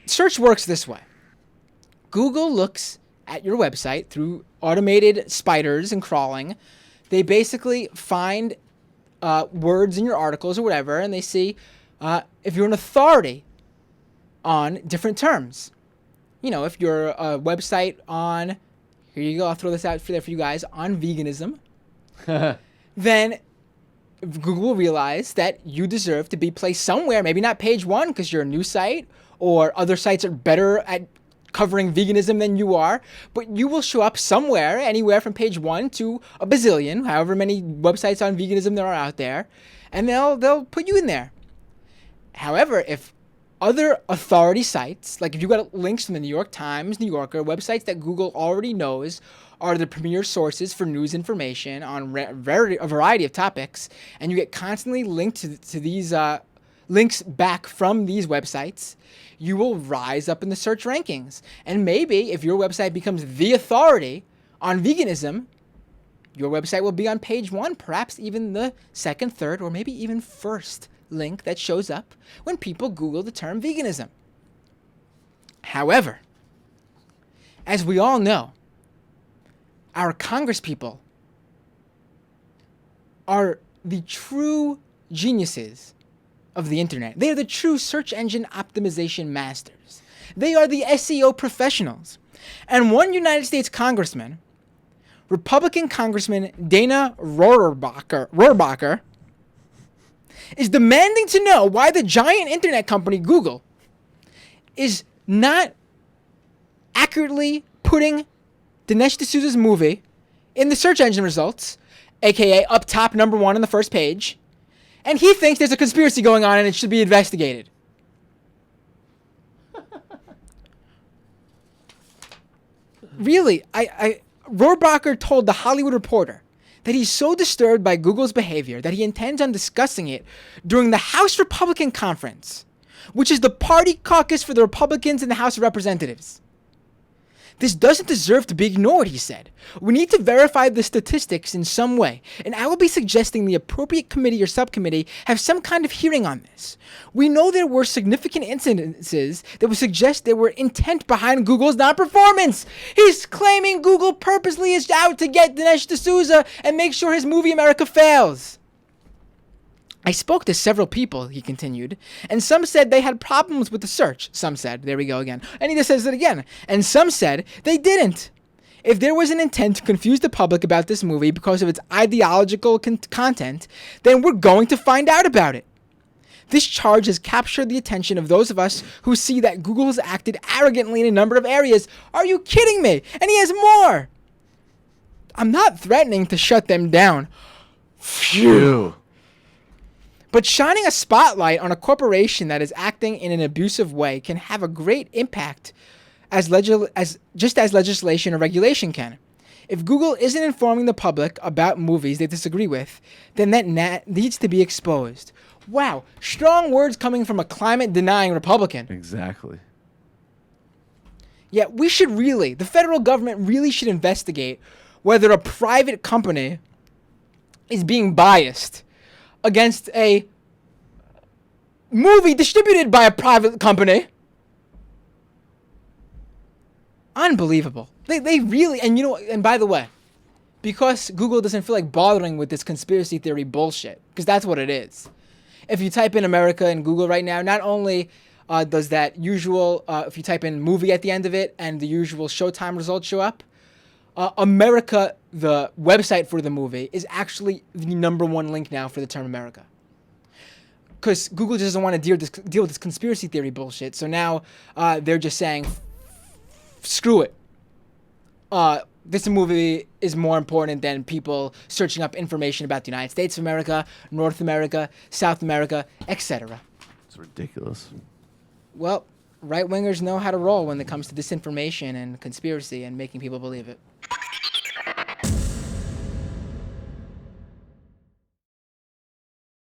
Search works this way. Google looks at your website through automated spiders and crawling. They basically find words in your articles or whatever, and they see if you're an authority on different terms. If you're a website on, here you go, I'll throw this out for you guys, on veganism, then Google will realize that you deserve to be placed somewhere, maybe not page 1 because you're a new site, or other sites are better at covering veganism than you are, but you will show up somewhere, anywhere from page 1 to a bazillion, however many websites on veganism there are out there, and they'll put you in there. However, if other authority sites, like if you got links from the New York Times, New Yorker, websites that Google already knows are the premier sources for news information on a variety of topics, and you get constantly linked to these links back from these websites, you will rise up in the search rankings. And maybe if your website becomes the authority on veganism, your website will be on page 1, perhaps even the second, third, or maybe even first link that shows up when people Google the term veganism. However, as we all know, our congresspeople are the true geniuses of the internet. They are the true search engine optimization masters. They are the SEO professionals. And one United States congressman, Republican Congressman Dana Rohrabacher, is demanding to know why the giant internet company Google is not accurately putting Dinesh D'Souza's movie in the search engine results, aka up top number 1 on the first page, and he thinks there's a conspiracy going on and it should be investigated. Really, Rohrabacher told The Hollywood Reporter that he's so disturbed by Google's behavior that he intends on discussing it during the House Republican Conference, which is the party caucus for the Republicans in the House of Representatives. This doesn't deserve to be ignored, he said. We need to verify the statistics in some way, and I will be suggesting the appropriate committee or subcommittee have some kind of hearing on this. We know there were significant incidences that would suggest there were intent behind Google's non-performance. He's claiming Google purposely is out to get Dinesh D'Souza and make sure his movie America fails. I spoke to several people, he continued, and some said they had problems with the search. Some said, there we go again. And he just says it again. And some said they didn't. If there was an intent to confuse the public about this movie because of its ideological content, then we're going to find out about it. This charge has captured the attention of those of us who see that Google has acted arrogantly in a number of areas. Are you kidding me? And he has more. I'm not threatening to shut them down. Phew. But shining a spotlight on a corporation that is acting in an abusive way can have a great impact as legislation or regulation can. If Google isn't informing the public about movies they disagree with, then that needs to be exposed. Wow, strong words coming from a climate-denying Republican. Exactly. Yeah, the federal government really should investigate whether a private company is being biased against a movie distributed by a private company. Unbelievable. They really, and by the way, because Google doesn't feel like bothering with this conspiracy theory bullshit, because that's what it is. If you type in America in Google right now, not only does that usual, if you type in movie at the end of it and the usual Showtime results show up, America, the website for the movie, is actually the number 1 link now for the term America. Because Google just doesn't want to deal with this conspiracy theory bullshit. So now they're just saying, screw it. This movie is more important than people searching up information about the United States of America, North America, South America, etc. It's ridiculous. Well, right-wingers know how to roll when it comes to disinformation and conspiracy and making people believe it.